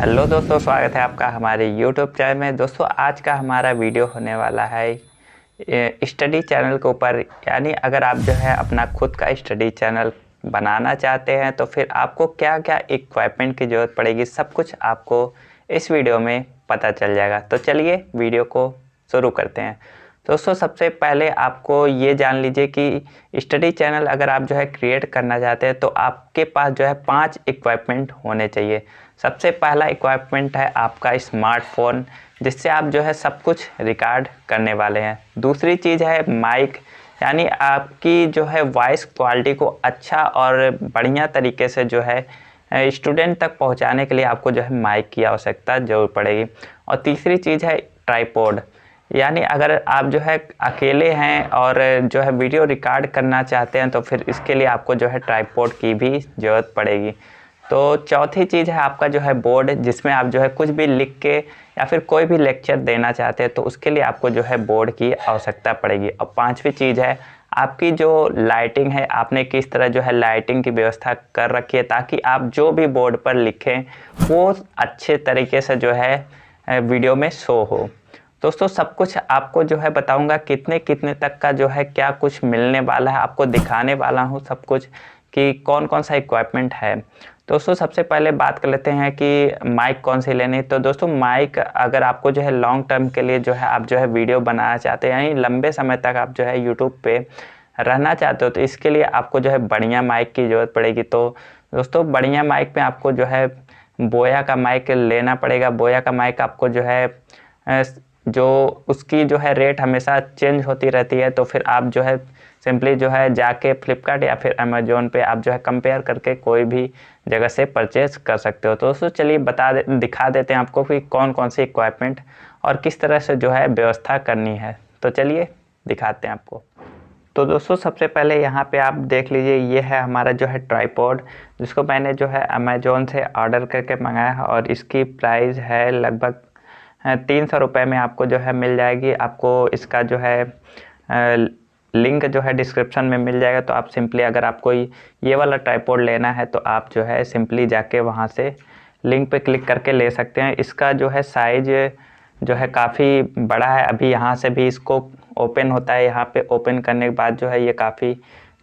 Hello दोस्तों, स्वागत है आपका हमारे YouTube चैनल में। दोस्तों आज का हमारा वीडियो होने वाला है स्टडी चैनल के ऊपर। यानी अगर आप जो है अपना खुद का स्टडी चैनल बनाना चाहते हैं तो फिर आपको क्या क्या इक्विपमेंट की ज़रूरत पड़ेगी, सब कुछ आपको इस वीडियो में पता चल जाएगा। तो चलिए वीडियो को शुरू करते हैं। दोस्तों सबसे पहले आपको ये जान लीजिए कि स्टडी चैनल अगर आप जो है क्रिएट करना चाहते हैं तो आपके पास जो है 5 इक्विपमेंट होने चाहिए। सबसे पहला इक्विपमेंट है आपका स्मार्टफोन, जिससे आप जो है सब कुछ रिकॉर्ड करने वाले हैं। दूसरी चीज़ है माइक, यानी आपकी जो है वॉइस क्वालिटी को अच्छा और बढ़िया तरीके से जो है स्टूडेंट तक पहुंचाने के लिए आपको जो है माइक की आवश्यकता ज़रूर पड़ेगी। और तीसरी चीज़ है ट्राइपॉड, यानी अगर आप जो है अकेले हैं और जो है वीडियो रिकॉर्ड करना चाहते हैं तो फिर इसके लिए आपको जो है ट्राइपॉड की भी ज़रूरत पड़ेगी। तो चौथी चीज़ है आपका जो है बोर्ड, जिसमें आप जो है कुछ भी लिख के या फिर कोई भी लेक्चर देना चाहते हैं तो उसके लिए आपको जो है बोर्ड की आवश्यकता पड़ेगी। और पांचवी चीज़ है आपकी जो लाइटिंग है, आपने किस तरह जो है लाइटिंग की व्यवस्था कर रखी है ताकि आप जो भी बोर्ड पर लिखें वो अच्छे तरीके से जो है वीडियो में शो हो। दोस्तों सब कुछ आपको जो है बताऊंगा कितने कितने तक का जो है क्या कुछ मिलने वाला है, आपको दिखाने वाला हूँ सब कुछ कि कौन कौन सा इक्विपमेंट है। दोस्तों सबसे पहले बात कर लेते हैं कि माइक कौन सी लेनी है। तो दोस्तों माइक अगर आपको जो है लॉन्ग टर्म के लिए जो है आप जो है वीडियो बनाना चाहते हैं, यानी लंबे समय तक आप जो है यूट्यूब पे रहना चाहते हो तो इसके लिए आपको जो है बढ़िया माइक की ज़रूरत पड़ेगी। तो दोस्तों बढ़िया माइक में आपको जो है बोया का माइक लेना पड़ेगा। बोया का माइक आपको जो है जो उसकी जो है रेट हमेशा चेंज होती रहती है, तो फिर आप जो है सिंपली जो है जाके फ्लिपकार्ट या फिर अमेजोन पे आप जो है कंपेयर करके कोई भी जगह से परचेज कर सकते हो। तो दोस्तों चलिए दिखा देते हैं आपको कि कौन कौन से इक्विपमेंट और किस तरह से जो है व्यवस्था करनी है। तो चलिए दिखाते हैं आपको। तो दोस्तों सबसे पहले यहाँ पे आप देख लीजिए, ये है हमारा जो है ट्राइपॉड, जिसको मैंने जो है अमेजोन से ऑर्डर करके मंगाया है और इसकी प्राइस है लगभग 300 रुपये में आपको जो है मिल जाएगी। आपको इसका जो है लिंक जो है डिस्क्रिप्शन में मिल जाएगा। तो आप सिंपली अगर आपको ये वाला ट्राइपॉड लेना है तो आप जो है सिंपली जाके वहाँ से लिंक पे क्लिक करके ले सकते हैं। इसका जो है साइज जो है काफ़ी बड़ा है। अभी यहाँ से भी इसको ओपन होता है, यहाँ पे ओपन करने के बाद जो है ये काफ़ी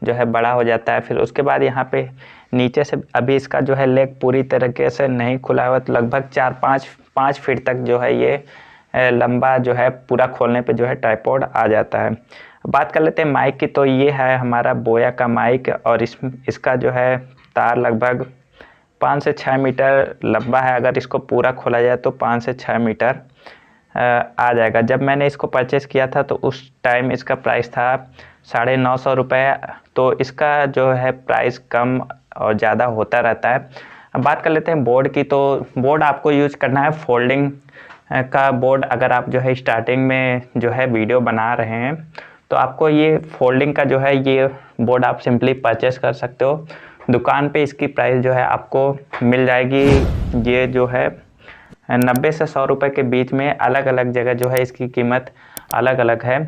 जो है बड़ा हो जाता है। फिर उसके बाद यहाँ पे नीचे से अभी इसका जो है लेग पूरी तरीके से नहीं खुला हुआ, तो लगभग 4-5 फीट तक जो है ये लंबा जो है पूरा खोलने पे जो है ट्राइपॉड आ जाता है। बात कर लेते हैं माइक की। तो ये है हमारा बोया का माइक और इसका जो है तार लगभग 5 से 6 मीटर लंबा है। अगर इसको पूरा खोला जाए तो 5 से 6 मीटर आ जाएगा। जब मैंने इसको परचेज़ किया था तो उस टाइम इसका प्राइस था 950 रुपये। तो इसका जो है प्राइस कम और ज़्यादा होता रहता है। अब बात कर लेते हैं बोर्ड की। तो बोर्ड आपको यूज करना है फोल्डिंग का बोर्ड। अगर आप जो है स्टार्टिंग में जो है वीडियो बना रहे हैं तो आपको ये फोल्डिंग का जो है ये बोर्ड आप सिंपली परचेस कर सकते हो। दुकान पे इसकी प्राइस जो है आपको मिल जाएगी, ये जो है 90 से 100 रुपये के बीच में। अलग अलग जगह जो है इसकी कीमत अलग अलग है।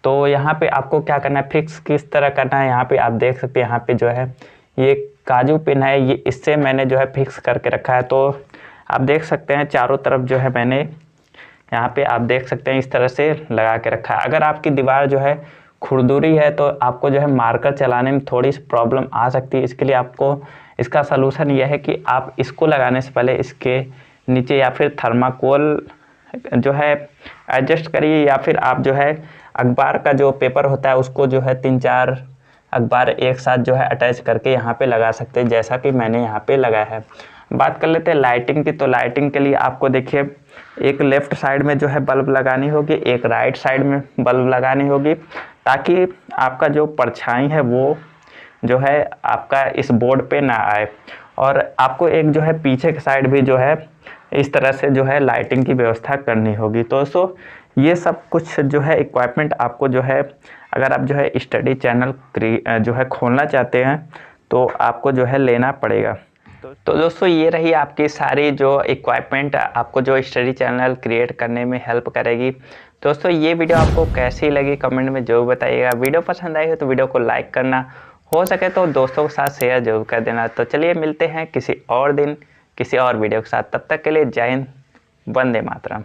तो यहाँ पे आपको क्या करना है, फिक्स किस तरह करना है, यहाँ पे आप देख सकते हैं। यहाँ पे जो है ये काजू पिन है, ये इससे मैंने जो है फिक्स करके रखा है। तो आप देख सकते हैं चारों तरफ जो है मैंने यहाँ पे आप देख सकते हैं इस तरह से लगा के रखा है। अगर आपकी दीवार जो है खुरदुरी है तो आपको जो है मार्कर चलाने में थोड़ी सी प्रॉब्लम आ सकती है। इसके लिए आपको इसका सलूशन यह है कि आप इसको लगाने से पहले इसके नीचे या फिर थर्माकोल जो है एडजस्ट करिए, या फिर आप जो है अखबार का जो पेपर होता है उसको जो है 3-4 अखबार एक साथ जो है अटैच करके यहाँ पे लगा सकते हैं, जैसा कि मैंने यहाँ पे लगाया है। बात कर लेते हैं लाइटिंग की। तो लाइटिंग के लिए आपको देखिए एक लेफ़्ट साइड में जो है बल्ब लगानी होगी, एक राइट साइड में बल्ब लगानी होगी, ताकि आपका जो परछाई है वो जो है आपका इस बोर्ड पे ना आए। और आपको एक जो है पीछे की साइड भी जो है इस तरह से जो है लाइटिंग की व्यवस्था करनी होगी। तो दोस्तों ये सब कुछ जो है इक्विपमेंट आपको जो है अगर आप जो है स्टडी चैनल जो है खोलना चाहते हैं तो आपको जो है लेना पड़ेगा। तो दोस्तों ये रही आपकी सारी जो इक्विपमेंट आपको जो स्टडी चैनल क्रिएट करने में हेल्प करेगी। दोस्तों ये वीडियो आपको कैसी लगी कमेंट में जरूर बताइएगा। वीडियो पसंद आई हो तो वीडियो को लाइक करना, हो सके तो दोस्तों के साथ शेयर जरूर कर देना। तो चलिए मिलते हैं किसी और दिन किसी और वीडियो के साथ। तब तक के लिए जय हिंद, वंदे मातरम।